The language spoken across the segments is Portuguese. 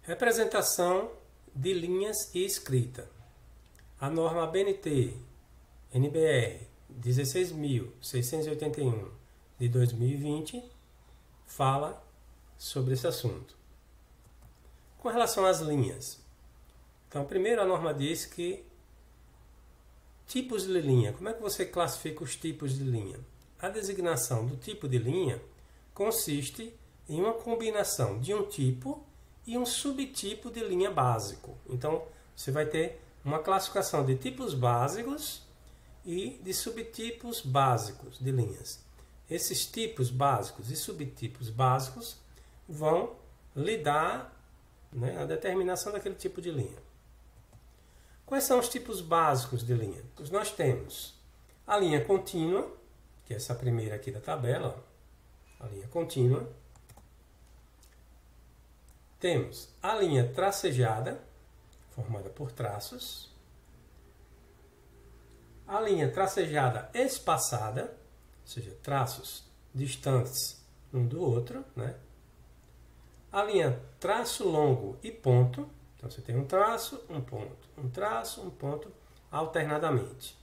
Representação de linhas e escrita. A norma ABNT NBR 16.681 de 2020 fala sobre esse assunto. Com relação às linhas, então primeiro a norma diz que tipos de linha. Como é que você classifica os tipos de linha? A designação do tipo de linha consiste em uma combinação de um tipo e um subtipo de linha básico. Então, você vai ter uma classificação de tipos básicos e de subtipos básicos de linhas. Esses tipos básicos e subtipos básicos vão lhe dar, a determinação daquele tipo de linha. Quais são os tipos básicos de linha? Nós temos a linha contínua, que é essa primeira aqui da tabela, a linha contínua. Temos a linha tracejada, formada por traços. A linha tracejada espaçada, ou seja, traços distantes um do outro, A linha traço longo e ponto. Então você tem um traço, um ponto, um traço, um ponto, alternadamente.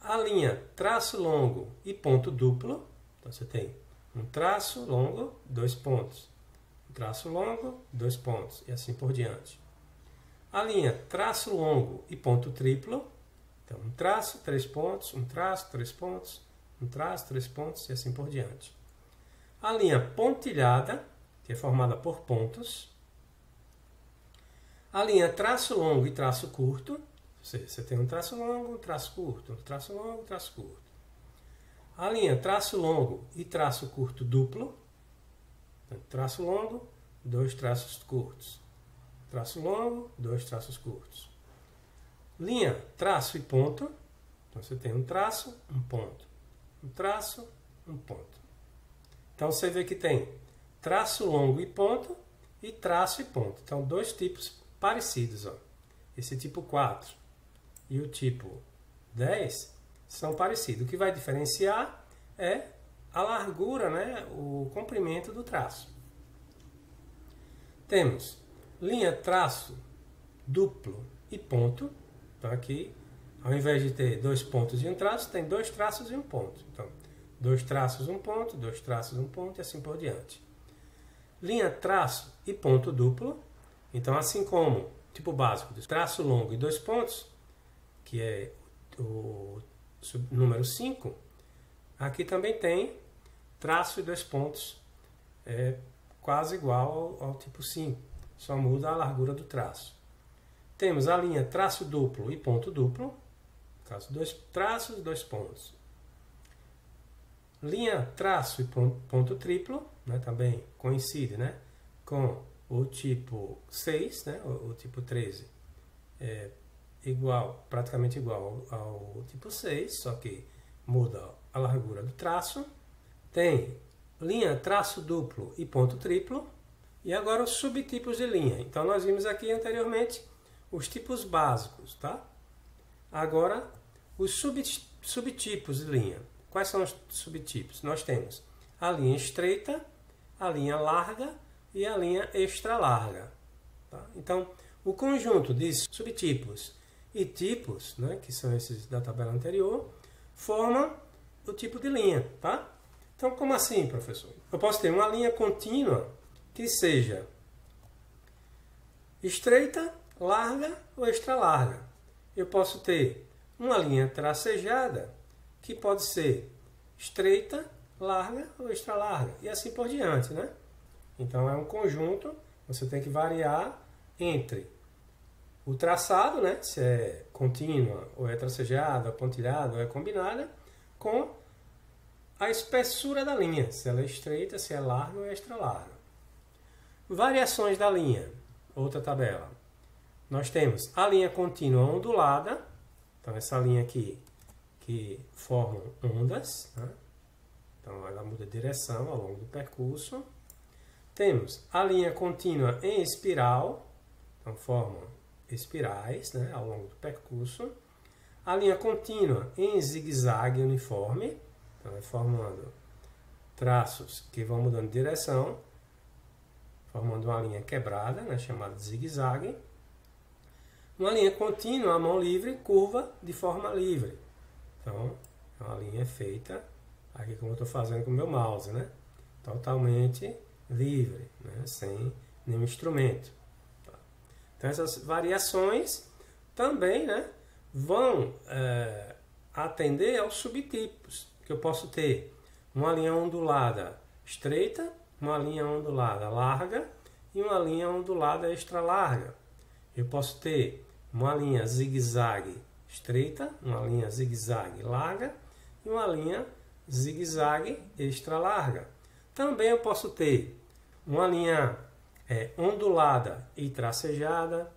A linha traço longo e ponto duplo. Então você tem um traço longo, dois pontos. Um traço longo, dois pontos, e assim por diante. A linha traço longo e ponto triplo. Então um traço, três pontos, um traço, três pontos, um traço, três pontos, e assim por diante. A linha pontilhada, que é formada por pontos. A linha traço longo e traço curto, ou seja, você tem um traço longo, um traço curto, um traço longo, um traço curto. A linha traço longo e traço curto duplo, traço longo, dois traços curtos. Traço longo, dois traços curtos. Linha traço e ponto, então você tem um traço, um ponto. Um traço, um ponto. Então você vê que tem traço longo e ponto e traço e ponto. Então dois tipos parecidos. Esse tipo 4 e o tipo 10 são parecidos. O que vai diferenciar é a largura, o comprimento do traço. Temos linha traço duplo e ponto. Então aqui, ao invés de ter dois pontos e um traço, tem dois traços e um ponto. Então, dois traços, um ponto, dois traços, um ponto e assim por diante. Linha traço e ponto duplo. Então, assim como tipo básico de traço longo e dois pontos, que é o número 5, aqui também tem traço e dois pontos, quase igual ao tipo 5, só muda a largura do traço. Temos a linha traço duplo e ponto duplo, no caso, dois traços e dois pontos. Linha traço e ponto triplo, também coincide com o tipo 6, o tipo 13, é praticamente igual ao tipo 6, só que muda a largura do traço. Tem linha traço duplo e ponto triplo. E agora os subtipos de linha. Então nós vimos aqui anteriormente os tipos básicos, tá? Agora os subtipos de linha. Quais são os subtipos? Nós temos a linha estreita, a linha larga e a linha extra larga. Tá? Então, o conjunto de subtipos e tipos, que são esses da tabela anterior, forma o tipo de linha. Tá? Então, como assim, professor? Eu posso ter uma linha contínua que seja estreita, larga ou extra larga. Eu posso ter uma linha tracejada que pode ser estreita, larga ou extra larga, e assim por diante, Então é um conjunto, você tem que variar entre o traçado, se é contínua, ou é tracejada, ou pontilhada, ou é combinada, com a espessura da linha, se ela é estreita, se é larga ou é extra larga. Variações da linha, outra tabela. Nós temos a linha contínua ondulada, então essa linha aqui, que formam ondas, então ela muda de direção ao longo do percurso. Temos a linha contínua em espiral, então formam espirais ao longo do percurso. A linha contínua em zigue-zague uniforme, então formando traços que vão mudando de direção, formando uma linha quebrada, né, chamada de zigue-zague. Uma linha contínua, a mão livre, curva de forma livre. Então, é uma linha feita, aqui como eu estou fazendo com o meu mouse, né? Totalmente livre, né? Sem nenhum instrumento. Tá? Então, essas variações também, né, vão atender aos subtipos, que eu posso ter uma linha ondulada estreita, uma linha ondulada larga e uma linha ondulada extra larga. Eu posso ter uma linha zigue-zague estreita, uma linha zigue-zague larga e uma linha zigue-zague extra larga. Também eu posso ter uma linha ondulada e tracejada,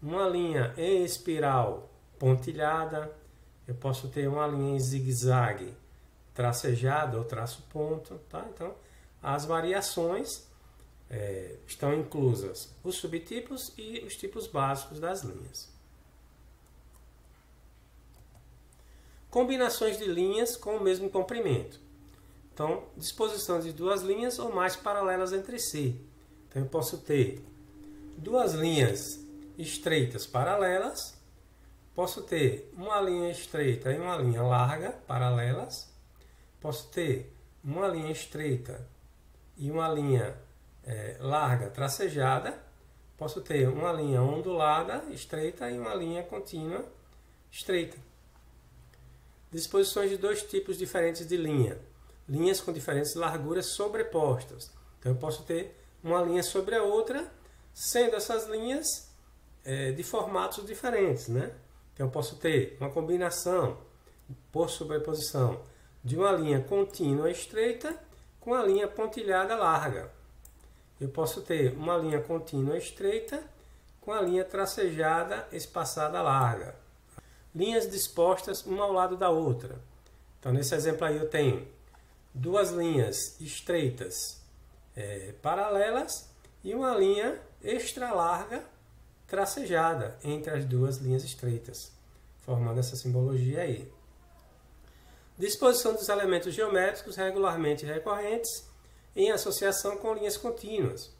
uma linha em espiral pontilhada, eu posso ter uma linha em zigue-zague tracejada ou traço ponto, tá? Então, as variações estão inclusas os subtipos e os tipos básicos das linhas. Combinações de linhas com o mesmo comprimento. Então, disposição de duas linhas ou mais paralelas entre si. Então, eu posso ter duas linhas estreitas paralelas, posso ter uma linha estreita e uma linha larga paralelas, posso ter uma linha estreita e uma linha larga tracejada, posso ter uma linha ondulada estreita e uma linha contínua estreita. Disposições de dois tipos diferentes de linha. Linhas com diferentes larguras sobrepostas. Então eu posso ter uma linha sobre a outra, sendo essas linhas de formatos diferentes, né? Então eu posso ter uma combinação por sobreposição de uma linha contínua estreita com a linha pontilhada larga. Eu posso ter uma linha contínua estreita com a linha tracejada espaçada larga. Linhas dispostas uma ao lado da outra. Então, nesse exemplo aí eu tenho duas linhas estreitas paralelas e uma linha extra larga tracejada entre as duas linhas estreitas, formando essa simbologia aí. Disposição dos elementos geométricos regularmente recorrentes em associação com linhas contínuas.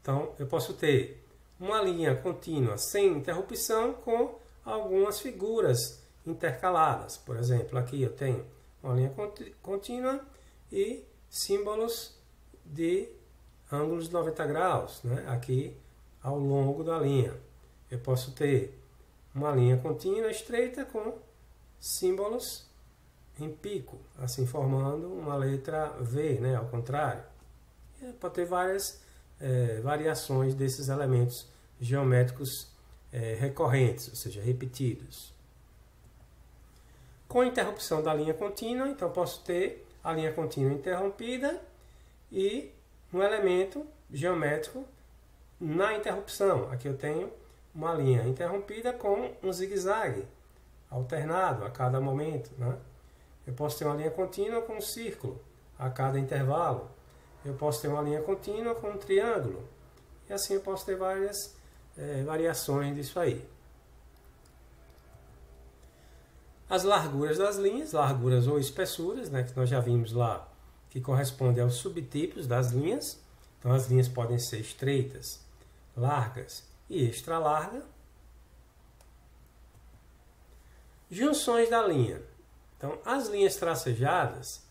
Então, eu posso ter uma linha contínua sem interrupção com algumas figuras intercaladas. Por exemplo, aqui eu tenho uma linha contínua e símbolos de ângulos de 90 graus, né? Aqui ao longo da linha. Eu posso ter uma linha contínua estreita com símbolos em pico, assim formando uma letra V, né, ao contrário. E pode ter várias variações desses elementos geométricos recorrentes, ou seja, repetidos. Com interrupção da linha contínua, então posso ter a linha contínua interrompida e um elemento geométrico na interrupção. Aqui eu tenho uma linha interrompida com um zigue-zague alternado a cada momento, né? Eu posso ter uma linha contínua com um círculo a cada intervalo. Eu posso ter uma linha contínua com um triângulo. E assim eu posso ter várias variações disso aí. As larguras das linhas, larguras ou espessuras, né, que nós já vimos lá, que correspondem aos subtipos das linhas. Então as linhas podem ser estreitas, largas e extra larga. Junções da linha. Então, as linhas tracejadas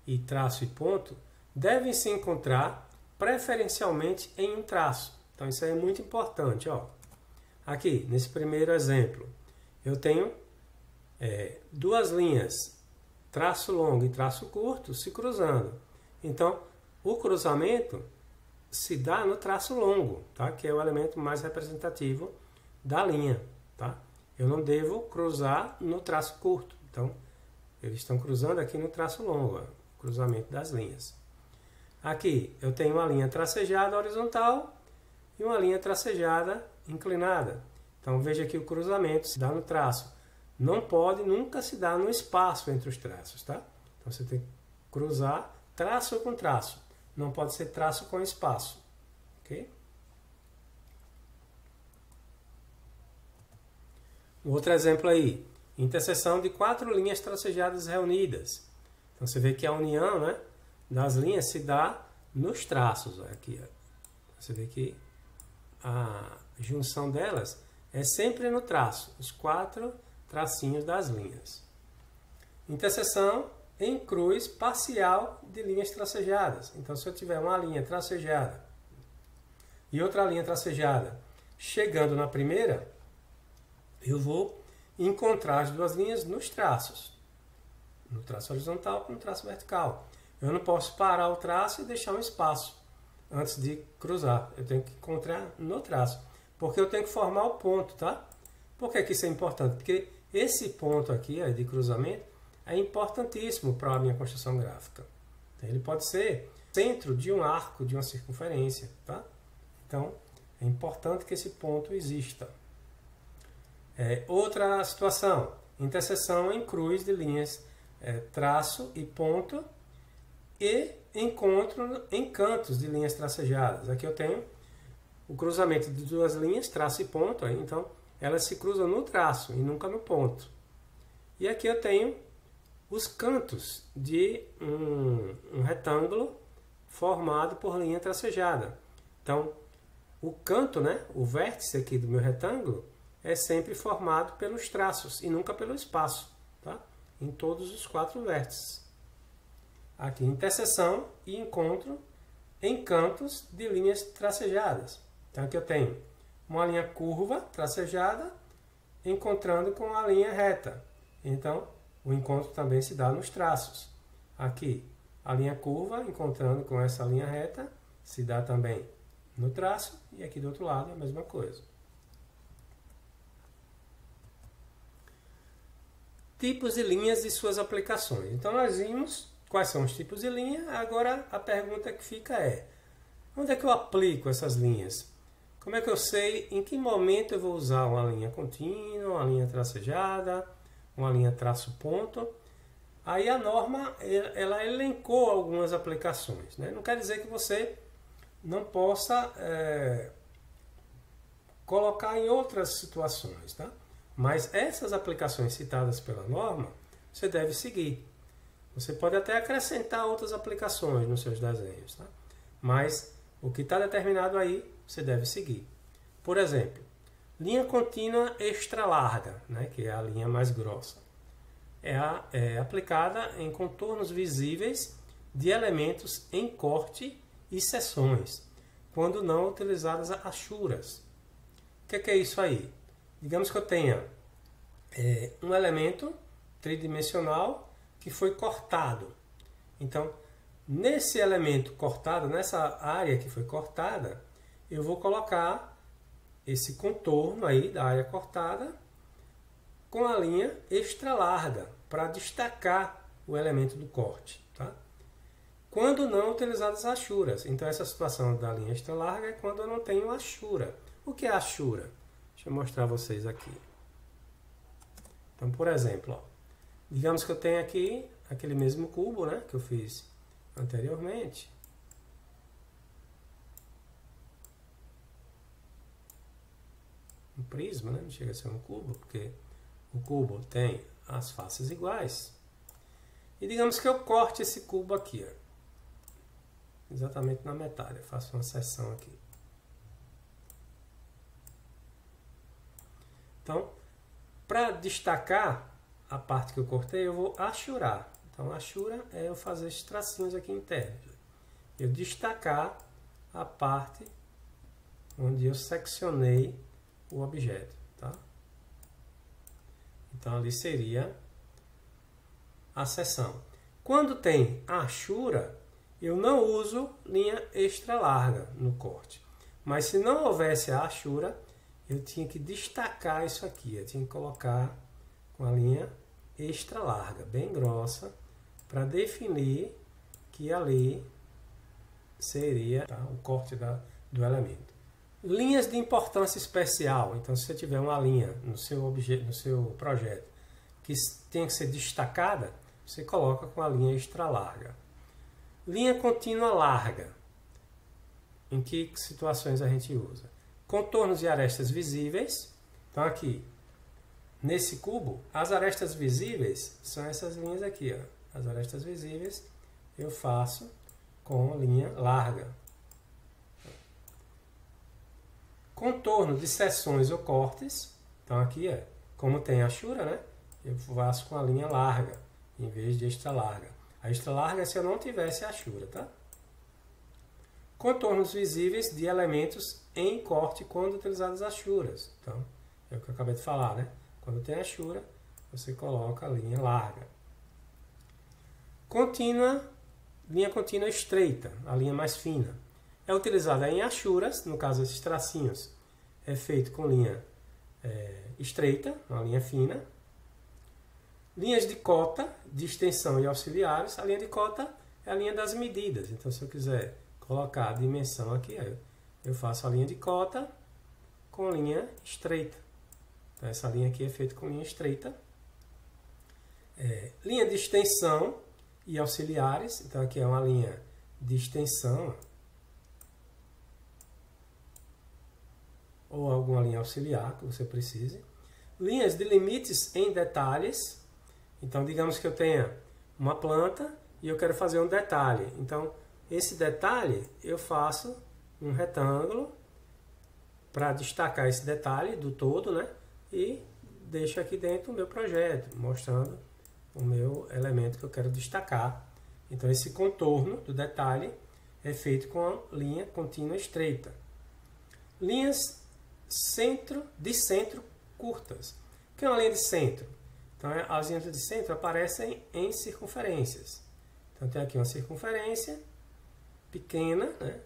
e traço e ponto devem se encontrar preferencialmente em um traço. Então, isso aí é muito importante. Ó. Aqui, nesse primeiro exemplo, eu tenho duas linhas, traço longo e traço curto, se cruzando. Então, o cruzamento se dá no traço longo, tá? Que é o elemento mais representativo da linha. Tá? Eu não devo cruzar no traço curto. Então, eles estão cruzando aqui no traço longo, ó, cruzamento das linhas. Aqui eu tenho uma linha tracejada horizontal e uma linha tracejada inclinada. Então veja que o cruzamento se dá no traço. Não pode nunca se dar no espaço entre os traços, tá? Então você tem que cruzar traço com traço. Não pode ser traço com espaço. Ok? Outro exemplo aí. Interseção de quatro linhas tracejadas reunidas. Então você vê que a união, né, das linhas se dá nos traços. Aqui, ó. Você vê que a junção delas é sempre no traço, os 4 tracinhos das linhas. Interseção em cruz parcial de linhas tracejadas. Então, se eu tiver uma linha tracejada e outra linha tracejada chegando na primeira, eu vou encontrar as duas linhas nos traços. No traço horizontal com no traço vertical. Eu não posso parar o traço e deixar um espaço antes de cruzar. Eu tenho que encontrar no traço. Porque eu tenho que formar o ponto, tá? Por que isso é importante? Porque esse ponto aqui de cruzamento é importantíssimo para a minha construção gráfica. Ele pode ser centro de um arco, de uma circunferência, tá? Então, é importante que esse ponto exista. Outra situação, interseção em cruz de linhas traço e ponto e encontro em cantos de linhas tracejadas. Aqui eu tenho o cruzamento de duas linhas, traço e ponto, então elas se cruzam no traço e nunca no ponto. E aqui eu tenho os cantos de um retângulo formado por linha tracejada. Então, o canto, o vértice aqui do meu retângulo, é sempre formado pelos traços e nunca pelo espaço, tá? Em todos os 4 vértices. Aqui, interseção e encontro em cantos de linhas tracejadas. Então, aqui eu tenho uma linha curva tracejada encontrando com a linha reta. Então, o encontro também se dá nos traços. Aqui, a linha curva encontrando com essa linha reta se dá também no traço. E aqui do outro lado a mesma coisa. Tipos de linhas e suas aplicações. Então, nós vimos quais são os tipos de linha. Agora, a pergunta que fica é: onde é que eu aplico essas linhas? Como é que eu sei em que momento eu vou usar uma linha contínua, uma linha tracejada, uma linha traço-ponto? Aí a norma, ela elencou algumas aplicações, né? Não quer dizer que você não possa colocar em outras situações, tá? Mas essas aplicações citadas pela norma, você deve seguir. Você pode até acrescentar outras aplicações nos seus desenhos, tá? Mas o que está determinado aí, você deve seguir. Por exemplo, linha contínua extra larga, né, que é a linha mais grossa. É aplicada em contornos visíveis de elementos em corte e seções, quando não utilizadas achuras. O que é isso aí? Digamos que eu tenha um elemento tridimensional que foi cortado. Então, nesse elemento cortado, nessa área que foi cortada, eu vou colocar esse contorno aí da área cortada com a linha extra larga para destacar o elemento do corte, tá? Quando não utilizadas achuras. Então, essa situação da linha extra larga é quando eu não tenho achura. O que é achura? Deixa eu mostrar a vocês aqui. Então, por exemplo, digamos que eu tenho aqui aquele mesmo cubo, né, que eu fiz anteriormente. Um prisma, né? Não chega a ser um cubo, porque o cubo tem as faces iguais. E digamos que eu corte esse cubo aqui, exatamente na metade. Eu faço uma seção aqui. Então, para destacar a parte que eu cortei, eu vou achurar. Então, achura é eu fazer esses tracinhos aqui internos. Eu destacar a parte onde eu seccionei o objeto, tá? Então, ali seria a seção. Quando tem achura, eu não uso linha extra larga no corte. Mas se não houvesse a achura, eu tinha que destacar isso aqui. Eu tinha que colocar com a linha extra larga, bem grossa, para definir que ali seria, tá, o corte do elemento. Linhas de importância especial. Então, se você tiver uma linha no seu objeto, no seu projeto, que tem que ser destacada, você coloca com a linha extra larga. Linha contínua larga. Em que situações a gente usa? Contornos e arestas visíveis. Então, aqui, nesse cubo, as arestas visíveis são essas linhas aqui, ó. As arestas visíveis eu faço com linha larga. Contorno de seções ou cortes. Então aqui como tem a achura, né? Eu faço com a linha larga, em vez de extra larga. A extra larga é se eu não tivesse a achura, tá? Contornos visíveis de elementos em corte quando utilizadas achuras. Então, é o que eu acabei de falar, né? Quando tem achura, você coloca a linha larga. Linha contínua estreita, a linha mais fina. É utilizada em achuras, no caso esses tracinhos, é feito com linha estreita, uma linha fina. Linhas de cota, de extensão e auxiliares. A linha de cota é a linha das medidas. Então, se eu quiser colocar a dimensão aqui, eu faço a linha de cota com linha estreita. Então, essa linha aqui é feita com linha estreita. Linha de extensão e auxiliares. Então, aqui é uma linha de extensão ou alguma linha auxiliar que você precise. Linhas de limites em detalhes. Então, digamos que eu tenha uma planta e eu quero fazer um detalhe. Então, esse detalhe eu faço um retângulo para destacar esse detalhe do todo, né? E deixo aqui dentro o meu projeto, mostrando o meu elemento que eu quero destacar. Então, esse contorno do detalhe é feito com a linha contínua estreita. Linhas de centro curtas. O que é uma linha de centro? Então, as linhas de centro aparecem em circunferências. Então, tem aqui uma circunferência pequena, né?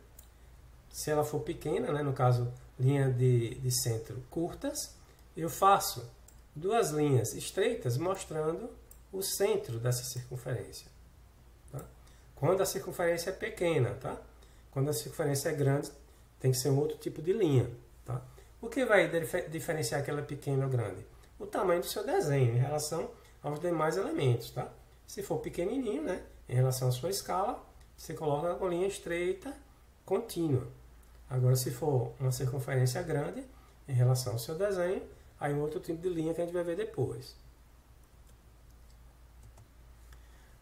Se ela for pequena, né? No caso, linha de centro curtas, eu faço duas linhas estreitas mostrando o centro dessa circunferência. Tá? Quando a circunferência é pequena, tá? Quando a circunferência é grande, tem que ser um outro tipo de linha. Tá? O que vai diferenciar aquela pequena ou grande? O tamanho do seu desenho em relação aos demais elementos. Tá? Se for pequenininho, né? Em relação à sua escala, você coloca uma linha estreita contínua. Agora, se for uma circunferência grande, em relação ao seu desenho, aí um outro tipo de linha que a gente vai ver depois.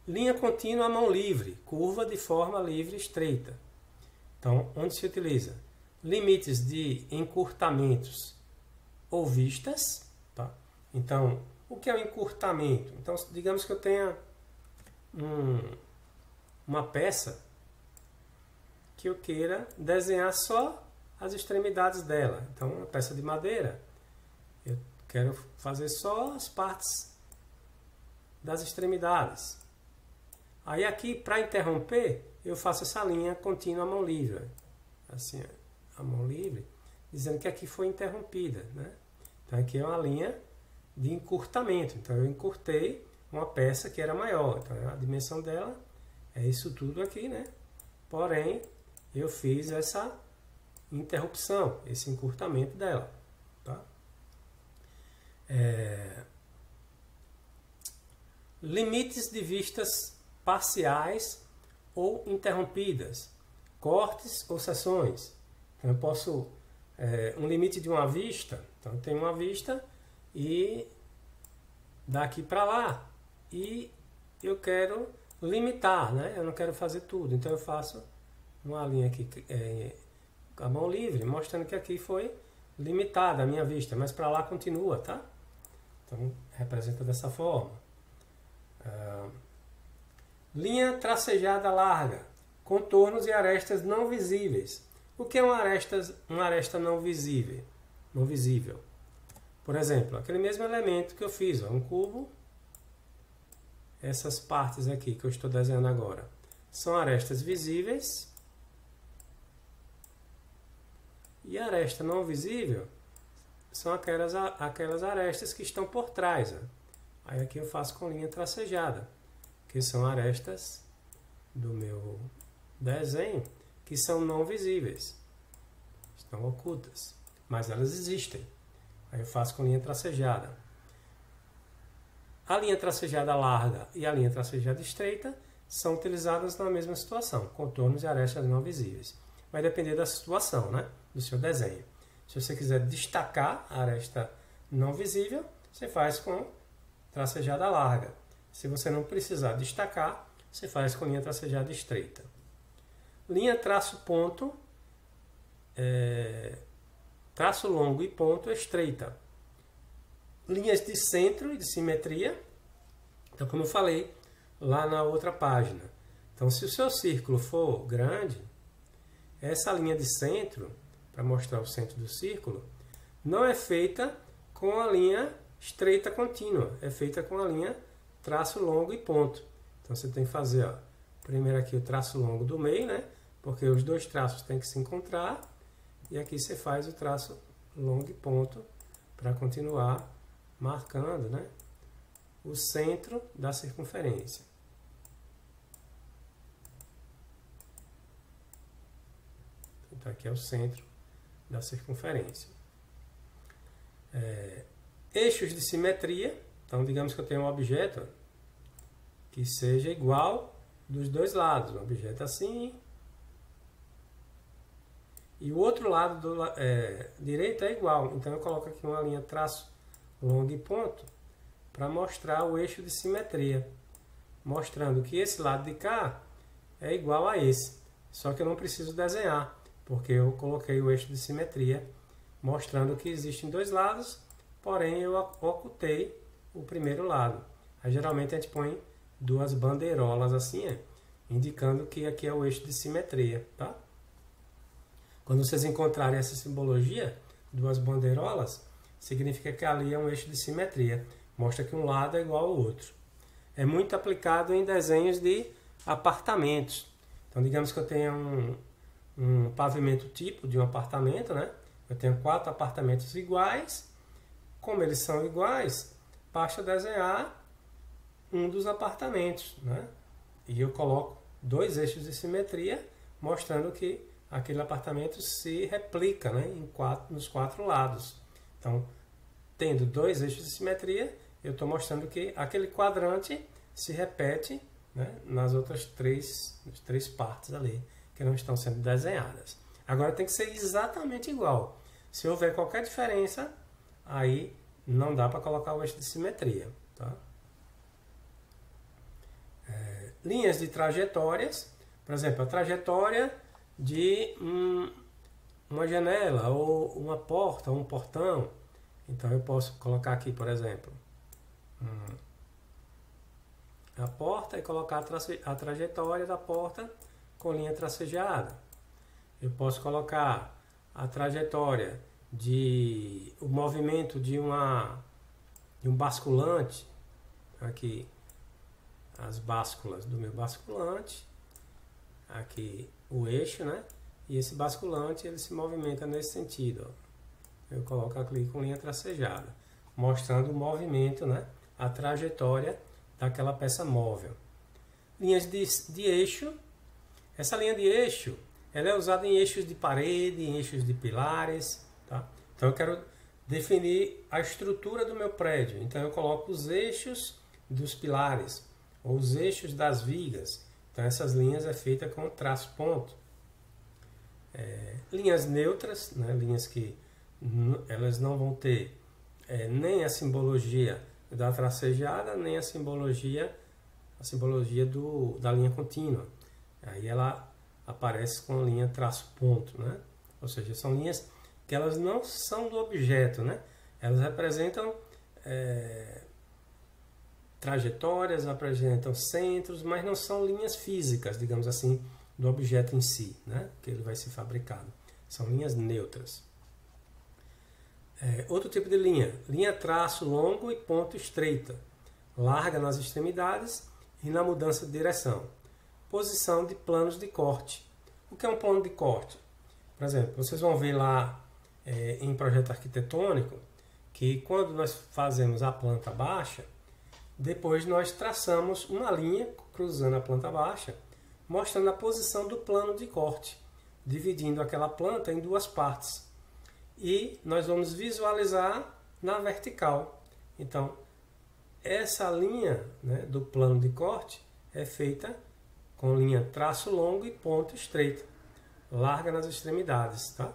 Linha contínua à mão livre, curva de forma livre estreita. Então, onde se utiliza? Limites de encurtamentos ou vistas. Tá? Então, o que é o encurtamento? Então, digamos que eu tenha uma peça que eu queira desenhar só as extremidades dela. Então, uma peça de madeira, eu quero fazer só as partes das extremidades. Aí aqui, para interromper, eu faço essa linha contínua à mão livre. Assim, a mão livre, dizendo que aqui foi interrompida. Né? Então, aqui é uma linha de encurtamento. Então, eu encurtei uma peça que era maior. Então, a dimensão dela é isso tudo aqui, né? Porém, eu fiz essa interrupção, esse encurtamento dela. Tá? Limites de vistas parciais ou interrompidas, cortes ou seções. Então, eu posso, um limite de uma vista, então eu tenho uma vista e daqui para lá, e eu quero limitar, né? Eu não quero fazer tudo, então eu faço uma linha aqui com a mão livre, mostrando que aqui foi limitada a minha vista, mas para lá continua, tá? Então, representa dessa forma. Linha tracejada larga, contornos e arestas não visíveis. O que é uma aresta não visível? Não visível. Por exemplo, aquele mesmo elemento que eu fiz, um cubo, essas partes aqui que eu estou desenhando agora, são arestas visíveis. E a aresta não visível são aquelas arestas que estão por trás. Ó. Aí aqui eu faço com linha tracejada, que são arestas do meu desenho que são não visíveis, estão ocultas, mas elas existem. Aí eu faço com linha tracejada. A linha tracejada larga e a linha tracejada estreita são utilizadas na mesma situação, contornos e arestas não visíveis. Vai depender da situação, né, do seu desenho. Se você quiser destacar a aresta não visível, você faz com tracejada larga. Se você não precisar destacar, você faz com linha tracejada estreita. Linha traço ponto traço longo e ponto estreita. Linhas de centro e de simetria. Então, como eu falei lá na outra página. Então, se o seu círculo for grande, essa linha de centro, para mostrar o centro do círculo, não é feita com a linha estreita contínua. É feita com a linha traço longo e ponto. Então, você tem que fazer, ó, primeiro aqui o traço longo do meio, né? Porque os dois traços têm que se encontrar. E aqui você faz o traço longo e ponto para continuar marcando, né, o centro da circunferência. Então aqui é o centro da circunferência. Eixos de simetria. Então digamos que eu tenho um objeto que seja igual dos dois lados. Um objeto assim. E o outro lado do direito é igual. Então eu coloco aqui uma linha traço longo e ponto para mostrar o eixo de simetria. Mostrando que esse lado de cá é igual a esse. Só que eu não preciso desenhar, porque eu coloquei o eixo de simetria, mostrando que existem dois lados, porém eu ocultei o primeiro lado. Aí, geralmente a gente põe duas bandeirolas assim, indicando que aqui é o eixo de simetria, tá? Quando vocês encontrarem essa simbologia, duas bandeirolas, significa que ali é um eixo de simetria. Mostra que um lado é igual ao outro. É muito aplicado em desenhos de apartamentos. Então, digamos que eu tenha um pavimento tipo de um apartamento, né? Eu tenho 4 apartamentos iguais. Como eles são iguais, basta desenhar um dos apartamentos, né? E eu coloco 2 eixos de simetria, mostrando que aquele apartamento se replica, né, nos 4 lados. Então, tendo 2 eixos de simetria, eu estou mostrando que aquele quadrante se repete, né, nas outras 3 partes ali, que não estão sendo desenhadas. Agora tem que ser exatamente igual. Se houver qualquer diferença, aí não dá para colocar o eixo de simetria. Tá? Linhas de trajetórias. Por exemplo, a trajetória de uma janela, ou uma porta, ou um portão. Então eu posso colocar aqui, por exemplo, a porta e colocar a trajetória da porta com linha tracejada. Eu posso colocar a trajetória o movimento de um basculante. Aqui as básculas do meu basculante. Aqui o eixo, né? E esse basculante ele se movimenta nesse sentido. Ó. Eu coloco aqui com linha tracejada, mostrando o movimento, né? A trajetória daquela peça móvel. Linhas de eixo. Essa linha de eixo ela é usada em eixos de parede, em eixos de pilares. Tá? Então eu quero definir a estrutura do meu prédio. Então eu coloco os eixos dos pilares, ou os eixos das vigas. Então essas linhas é feita com traço ponto. Linhas neutras, né? Linhas que elas não vão ter nem a simbologia da tracejada, nem a simbologia da linha contínua. Aí ela aparece com a linha traço ponto, né? Ou seja, são linhas que elas não são do objeto, né? Elas representam trajetórias, apresentam centros, mas não são linhas físicas, digamos assim, do objeto em si, né? Que ele vai ser fabricado. São linhas neutras. Outro tipo de linha traço longo e ponto estreita, larga nas extremidades e na mudança de direção. Posição de planos de corte. O que é um plano de corte? Por exemplo, vocês vão ver lá em projeto arquitetônico que quando nós fazemos a planta baixa, depois nós traçamos uma linha cruzando a planta baixa, mostrando a posição do plano de corte, dividindo aquela planta em 2 partes. E nós vamos visualizar na vertical. Então, essa linha, né, do plano de corte é feita com linha traço longo e ponto estreita, larga nas extremidades, tá?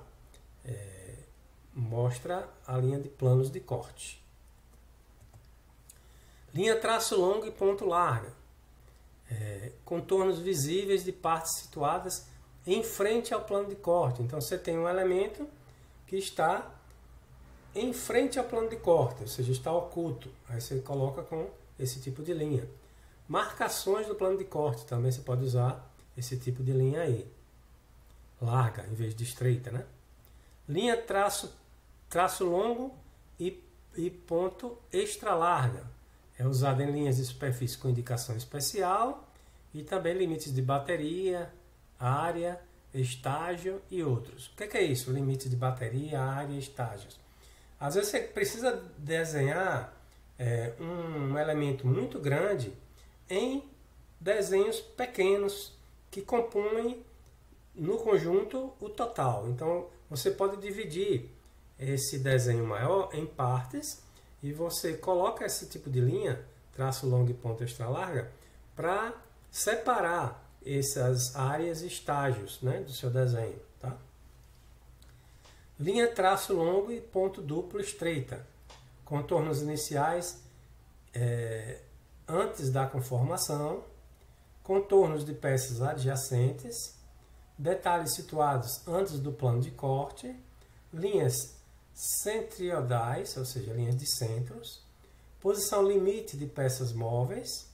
Mostra a linha de planos de corte. Linha traço longo e ponto larga. Contornos visíveis de partes situadas em frente ao plano de corte. Então você tem um elemento que está em frente ao plano de corte, ou seja, está oculto. Aí você coloca com esse tipo de linha. Marcações do plano de corte, também você pode usar esse tipo de linha aí. Larga, em vez de estreita, né? Linha traço longo e ponto extra larga. É usada em linhas de superfície com indicação especial e também limites de bateria, área, estágio e outros. O que é isso? Limites de bateria, área e estágios. Às vezes você precisa desenhar um elemento muito grande em desenhos pequenos que compõem no conjunto o total. Então você pode dividir esse desenho maior em partes e você coloca esse tipo de linha, traço longo e ponto extra larga, para separar essas áreas e estágios, né, do seu desenho. Tá? Linha traço longo e ponto duplo estreita. Contornos iniciais antes da conformação. Contornos de peças adjacentes. Detalhes situados antes do plano de corte. Linhas centriodais, ou seja, linhas de centros. Posição limite de peças móveis.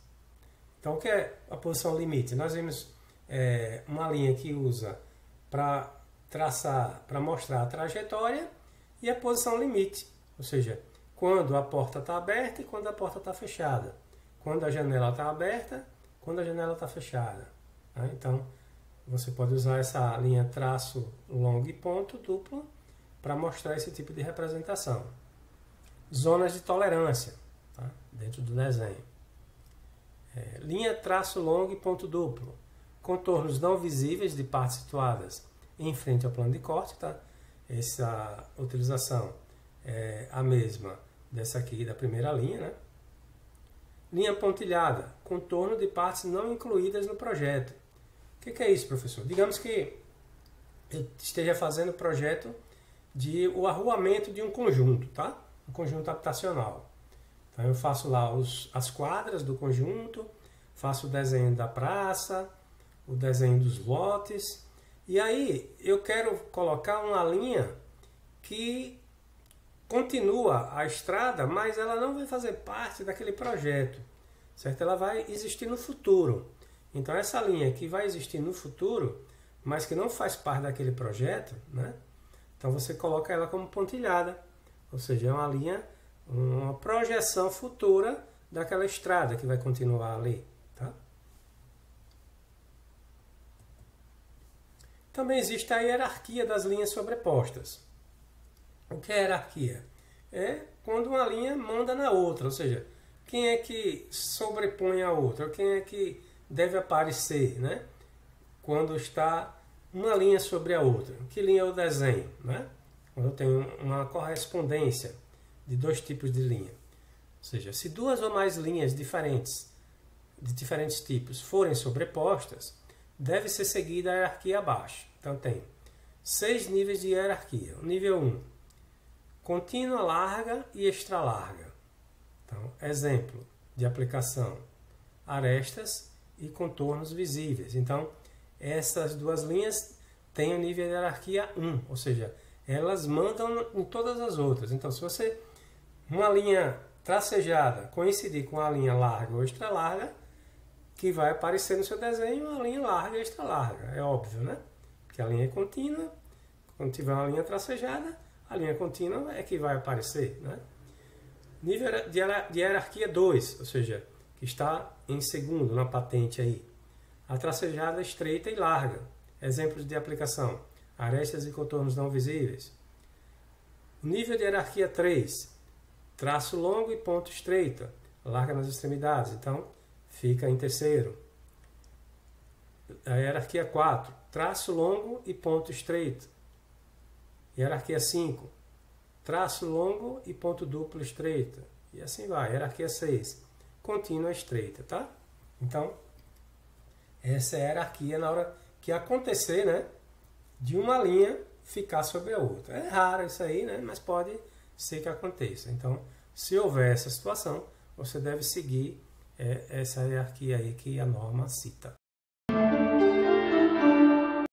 Então, o que é a posição limite? Nós vimos uma linha que usa para traçar, para mostrar a trajetória, e a posição limite, ou seja, quando a porta está aberta e quando a porta está fechada, quando a janela está aberta, quando a janela está fechada. Né? Então, você pode usar essa linha traço longo e ponto duplo para mostrar esse tipo de representação. Zonas de tolerância, tá? Dentro do desenho. Linha traço longo e ponto duplo. Contornos não visíveis de partes situadas em frente ao plano de corte, tá? Essa utilização é a mesma dessa aqui da primeira linha, né? Linha pontilhada, contorno de partes não incluídas no projeto. O que é isso, professor? Digamos que eu esteja fazendo o projeto de o arruamento de um conjunto, tá? Um conjunto habitacional. Então eu faço lá as quadras do conjunto, faço o desenho da praça, o desenho dos lotes, e aí eu quero colocar uma linha que continua a estrada, mas ela não vai fazer parte daquele projeto, certo? Ela vai existir no futuro. Então essa linha que vai existir no futuro, mas que não faz parte daquele projeto, né? Então você coloca ela como pontilhada, ou seja, é uma linha, uma projeção futura daquela estrada que vai continuar ali. Tá? Também existe a hierarquia das linhas sobrepostas. O que é hierarquia? É quando uma linha manda na outra, ou seja, quem é que sobrepõe a outra, quem é que deve aparecer, né? Quando está uma linha sobre a outra. Que linha eu desenho? Né? Quando eu tenho uma correspondência de dois tipos de linha. Ou seja, se duas ou mais linhas diferentes, de diferentes tipos, forem sobrepostas, deve ser seguida a hierarquia abaixo. Então tem 6 níveis de hierarquia. O nível 1, contínua larga e extra larga. Então, exemplo de aplicação, arestas e contornos visíveis. Então, essas duas linhas têm o nível de hierarquia 1, ou seja, elas mandam em todas as outras. Então, se você, uma linha tracejada, coincidir com a linha larga ou extra larga, que vai aparecer no seu desenho a linha larga e extra larga. É óbvio, né? Porque a linha é contínua, quando tiver uma linha tracejada, a linha contínua é que vai aparecer, né? Nível de hierarquia 2, ou seja, que está em segundo na patente aí. A tracejada estreita e larga. Exemplos de aplicação, arestas e contornos não visíveis. O nível de hierarquia 3, traço longo e ponto estreito, larga nas extremidades, então fica em terceiro. A hierarquia 4, traço longo e ponto estreito. Hierarquia 5, traço longo e ponto duplo estreito. E assim vai. Hierarquia 6, contínua estreita, tá? Então, essa é a hierarquia na hora que acontecer, né, de uma linha ficar sobre a outra. É raro isso aí, né, mas pode ser que aconteça. Então, se houver essa situação, você deve seguir essa hierarquia aí que a norma cita.